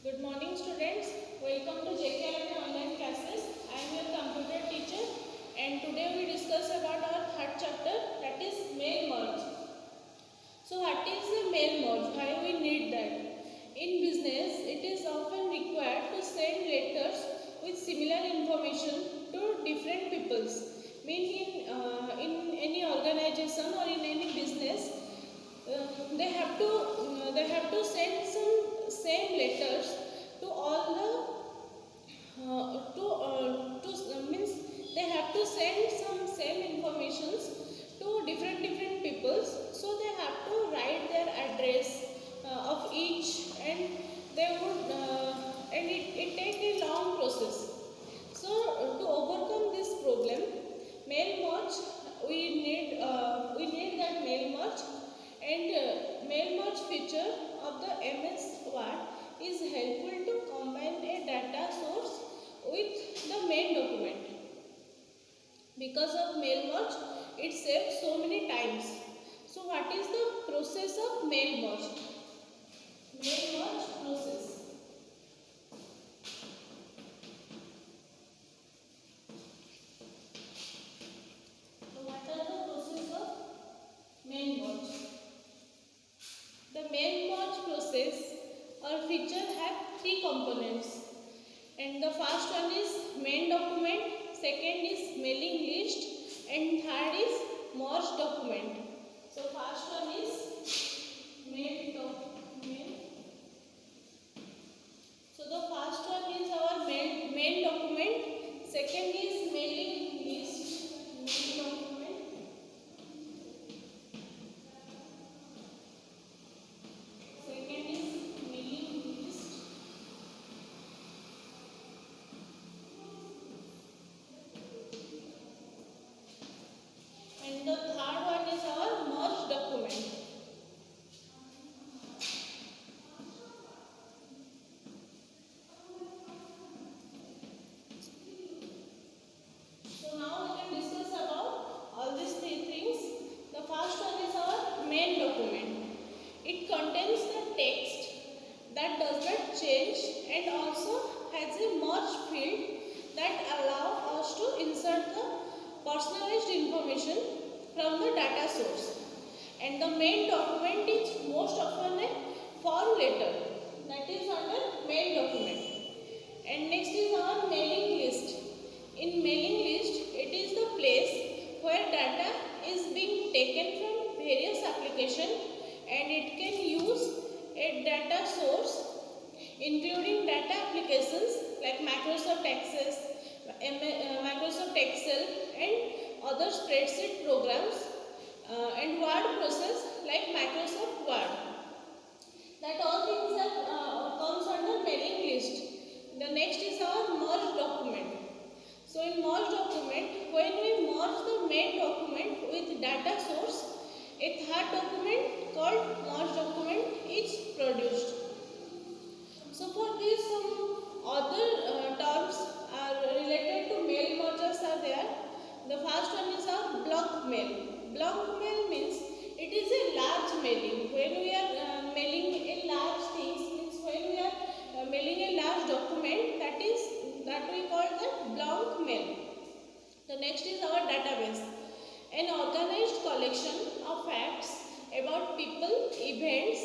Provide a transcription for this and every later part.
Good morning students. Welcome to JK Academy online classes. I am your computer teacher and today we discuss about our third chapter, that is mail merge. So what is a mail merge? Why we need that? In business, it is often required to send letters with similar information to different peoples. In any organization or in any business, they have to send some same letters to all the to means they have to send some same informations to different peoples, so they have to write their address of each, and they would and it take a long process. So to overcome this problem, mail merge, we need that mail merge, and mail merge feature of the MS Word is helpful to combine a data source with the main document. Because of mail merge, it saves so many times. So what is the process of mail merge? Mail merge process. So what are the process of mail merge? The mail merge process or feature have three components, and the first one is main document, second is mailing list, and third is merge document. So first one is main document. So the first one is our main document, second is mailing list, main document, second is mailing list, and the third one is our merge document. So now we can discuss about all these three things. The first one is our main document. It contains the text that does not change and also has a merge field that allow us to insert the personalized information from the data source. And the main document is most often a form letter that is under main document. And next is our mailing list. In mailing list, it is the place where data is being taken from various applications, and it can use a data source including data applications like Microsoft Access, Microsoft Excel, and other spreadsheet programs, and word process like Microsoft Word. That all things are comes under mailing list. The next is our merge document. So in merge document, when we merge the main document with data source, a third document called merge document is produced. So for this, some other terms are related to mail mergers are there. The first one is our block mail. Block mail means it is a large mailing. When we are mailing a large things, means when we are mailing a large document, that we call the block mail. The next is our database, an organized collection of facts about people, events,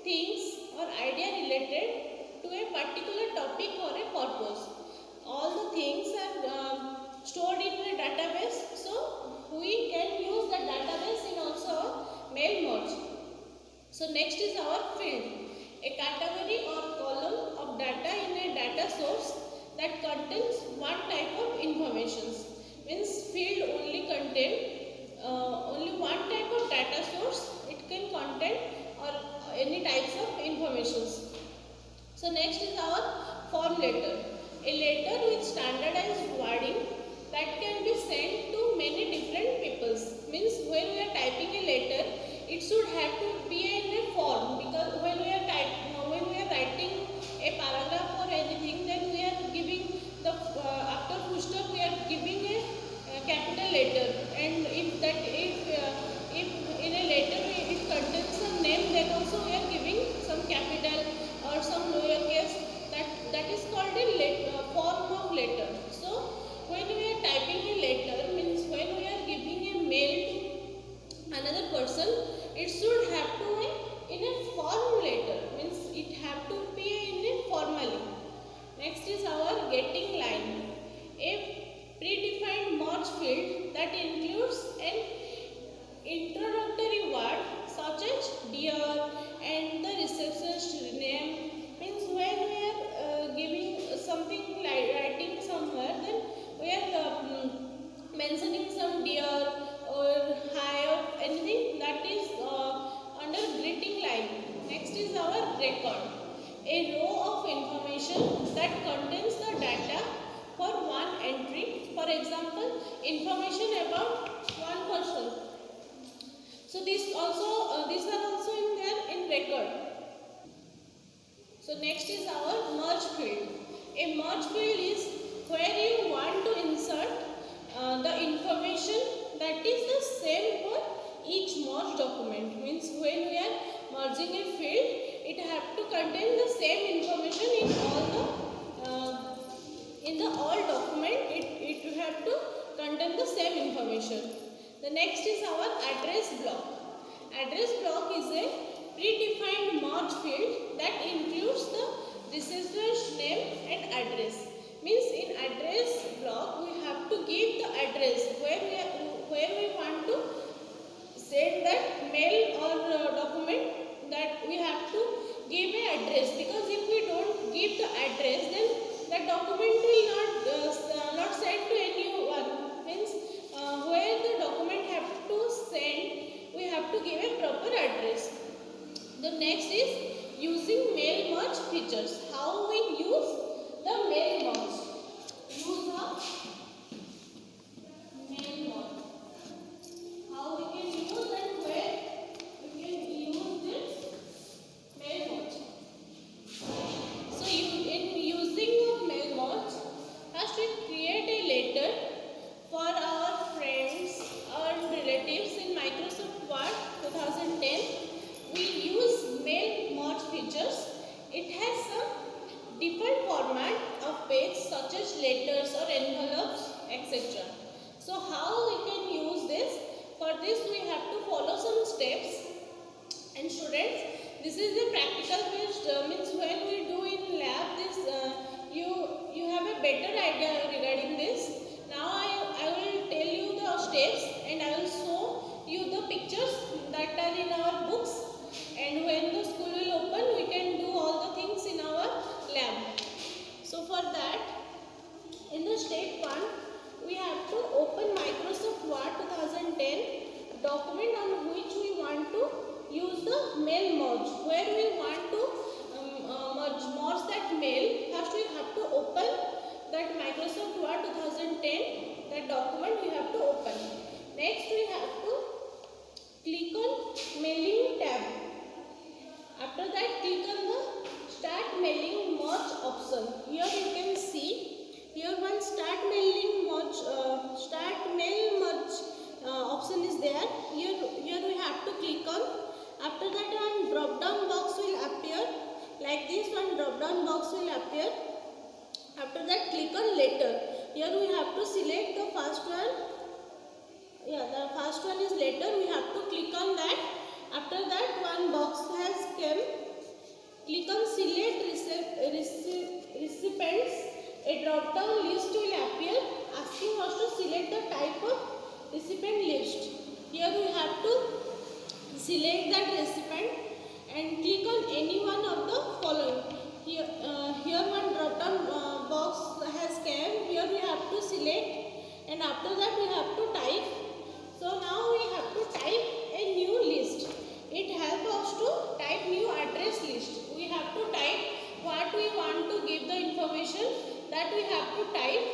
things, or idea related to a particular topic or a purpose. All the things are stored in a database, so we can use the database in also mail merge. So next is our field, a category or column of data in a data source that contains one type of information. Means field only contain only one type of data source. It can contain or any types of informations. So next is our form letter, a letter with standardized wording that can be sent to many different peoples. Means when we are typing a letter, it should have to be in a form, because when we are writing a paragraph or anything, then we are giving the after full stop we are giving a capital letter, and if in a letter it contains some name, then also we are giving some capital or some lowercase information that contains the data for one entry. For example, information about one person. So these are also in there in record. So next is our merge field. A merge field is where you want to insert the information that is the same for each merged document. Means when we are merging a field, it have to contain the same information in the all document. It have to contain the same information. The next is our address block. Address block is a predefined merge field that includes the receiver's name and address. Means in address block we have to give the address where we want to send that mail or document, that we have to give a address, because if we don't give the address, then the document will not send to anyone. Means where the document have to send, we have to give a proper address. The next is using mail merge features. How we use the mail merge? Use of mail merge. How we can use and where we can use this mail merge? So in using of mail merge, first we create a letter for our friends or relatives in Microsoft Word 2010. We use mail merge features. It has some default format of page such as letters or envelopes, etc. So how we can use this? For this we have to follow some steps. And students, this is a practical based means when we do in lab this you have a better idea regarding this. Now I will tell you the steps and I will show you the pictures that are in our books, and when the school will open we can do all the things in our lab. So for that, in the step 1 we have to open Microsoft Word 2010 document on which we want to use the mail merge, where we want to merge that mail. First we have to open that Microsoft Word 2010, that document we have to open. Next we have to click on mailing tab. After that click on the start mailing merge option. Here you can see, here one start mailing merge, start mail merge option is there. Here we have to click on. After that one drop down box will appear, like this one drop down box will appear. After that click on letter. Here we have to select the first one. Yeah, the first one is letter. We have to click on that. After that one box has come. Click on select recipients. A drop down list will appear asking us to select the type of recipient list. Here we have to select that recipient and click on any one of the following. Here one drop down box has come. Here we have to select, and after that we have to type. So now we have to type a new list. It helps us to type new address list. We have to type what we want to give the information, that we have to type.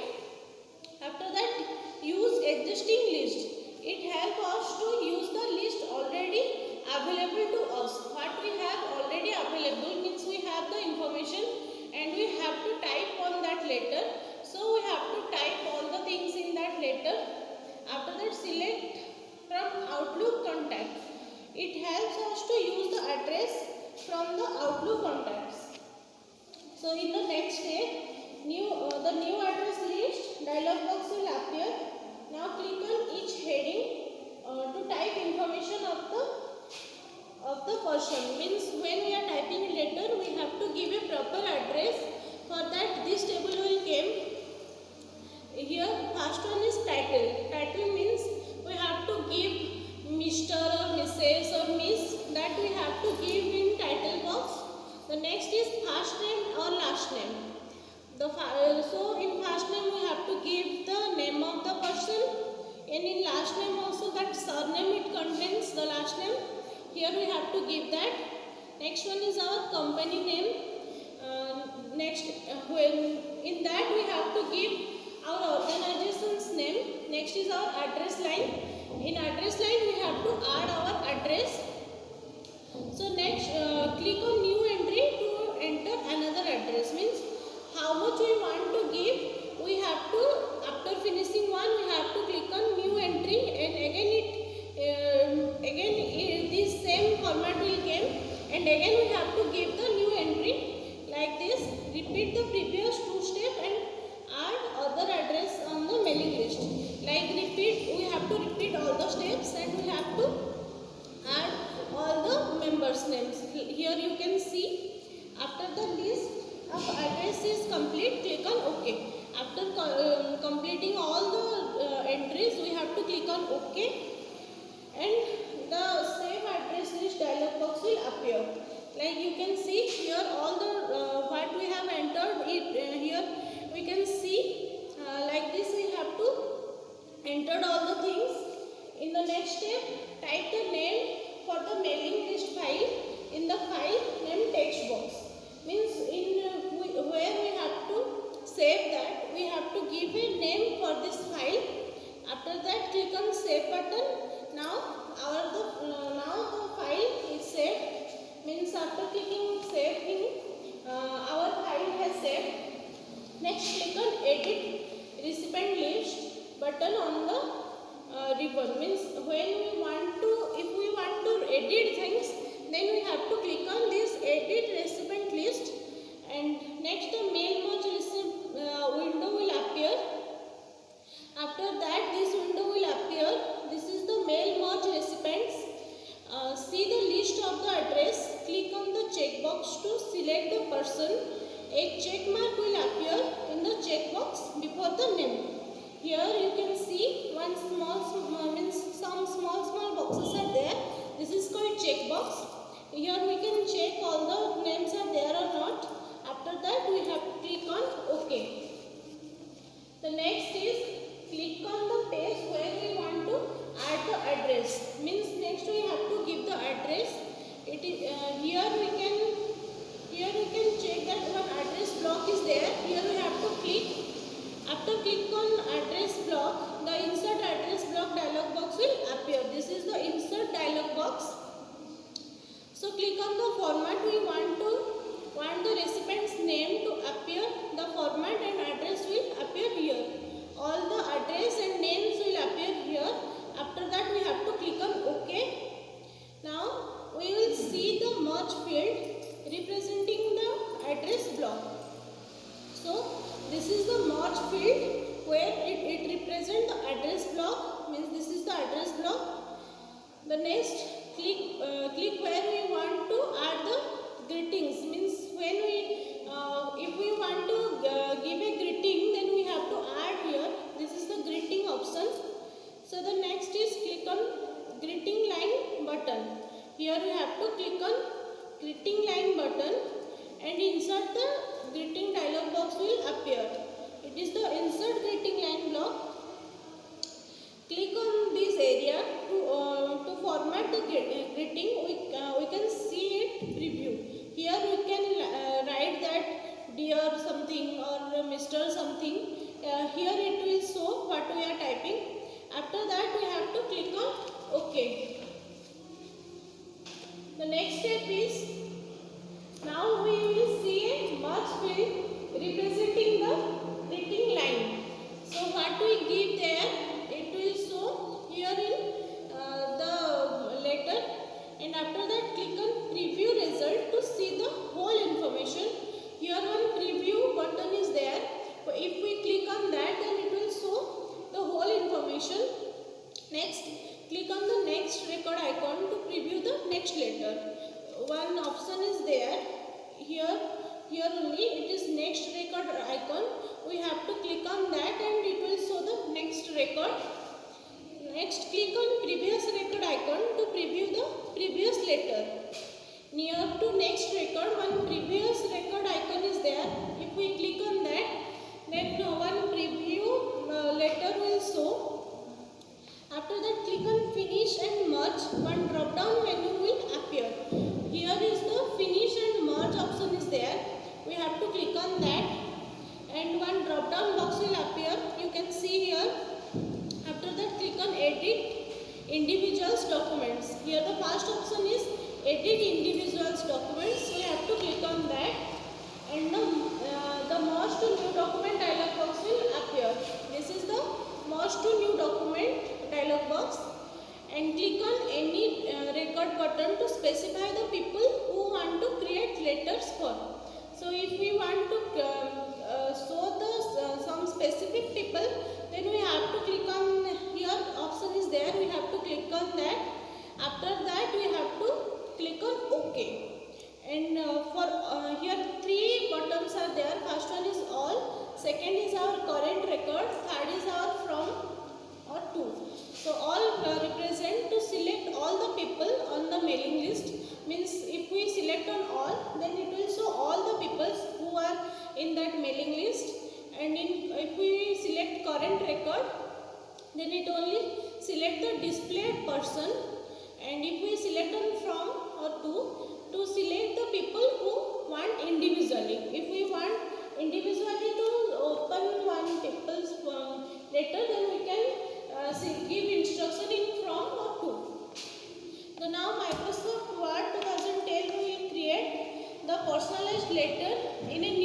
After that use existing list. It helps us to use the list already available to us. What we have already available means we have the information and we have to type on that letter. So we have to type all the things in that letter. After that select from Outlook contact. It helps us to use the address from the Outlook contacts. So in the next step, the new address list dialog box will appear. Now click on each heading to type information of the person. Means when we are typing a letter, we have to give a proper address. For that this table will come. Here first one is title. Title means we have to give Mr. or Mrs. or Miss, that we have to give in title box. The next is first name or last name. So in first name we have to give the name of the person, and in last name also that surname it contains the last name. Here we have to give that. Next one is our company name. Next in that we have to give our organization's name. Next is our address line. In address line we have to add our address. So next click on new entry to enter another address, means how much we want to give. We have to, after finishing one, we have to click on new entry, and again this same format will come, and again we have to give the new entry like this. Repeat the previous two steps and add other address on the mailing list. Like we have to repeat all the steps, and we have to add all the members' names. Here you can see, after the list of address is complete, click on OK. After completing all the entries, we have to click on OK, and the save address list dialog box will appear. Like you can see here, all the what we have entered here we can see. Like this we have to enter all the things. In the next step, type the name for the mailing list file in the file name text box. Means where we have to save that, we have to give a name for this file. After that, click on save button. Now the file is saved. Means after clicking save, our file has saved. Next, click on edit recipient list button on the ribbon. Means if we want to edit things, then we have to click on this edit recipient list, and next the mail merge window will appear. After that, this window will appear. This is the mail merge recipients. See the list of the address. Click on the checkbox to select the person. A check mark will appear in the checkbox before the name. Here you can see some small boxes are there. This is called checkbox. Here we can check all the names are there or not. After that, we have to click on OK. The next is click on the page where we want to add the address. Means next we have to give the address. It is here we can check that one address block is there. Here we have to click. After click on address block, the insert address block dialog box will appear. This is the insert dialog box. So click on the format. We want the recipient's name to appear. The format and address will appear here. All the address and names will appear here. After that, we have to click on OK. Now we will see the merge field representing the address block. So this is the merge field where it represents the address block. Means this is the address block. The next, click where we want to add the greetings. Means when if we want to give a greeting, then we have to add here. This is the greeting option. So the next is click on greeting line button. Here we have to click on greeting line button, and insert the greeting dialog box will appear. It is the insert greeting line block. Click on this area to format the greeting. We can see it preview. Here we can write that dear something or Mr. something. Here it will show what we are typing. After that, we have to click on OK. The next step is, now we will see a merge field representing the greeting line. So what we give there, it will show here in the letter, and after that click on preview result to see the whole information. Here one preview button is there. If we click on that, then it will show the whole information. Next, click on the next record icon to preview the next letter. One option is there. Here only it is next record icon. We have to click on that, and it will show the next record. Next, click on previous record icon to preview the previous letter. Near to next record, one previous record icon is there. If we click on that, then one preview letter will show. After that, click on finish and merge. One drop down menu will appear. Here is the finish and merge option is there. We have to click on that. document dialog box will appear. This is the merge to new document dialog box, and click on any record button to specify the people who want to create letters for. So if we want to show the some specific people, then we have to click on here, option is there, we have to click on that. After that we have to click on OK. And for here 3 buttons are there. First one is all, second is our current record, third is our from or to. So all represent to select all the people on the mailing list. Means if we select on all, then it will show all the people who are in that mailing list. And if we select current record, then it only select the displayed person. And if we select on from or to select the people who want individually. If we want individually to open one people's letter, then we can give instruction in from or to. So now Microsoft Word 2010 will create the personalized letter in a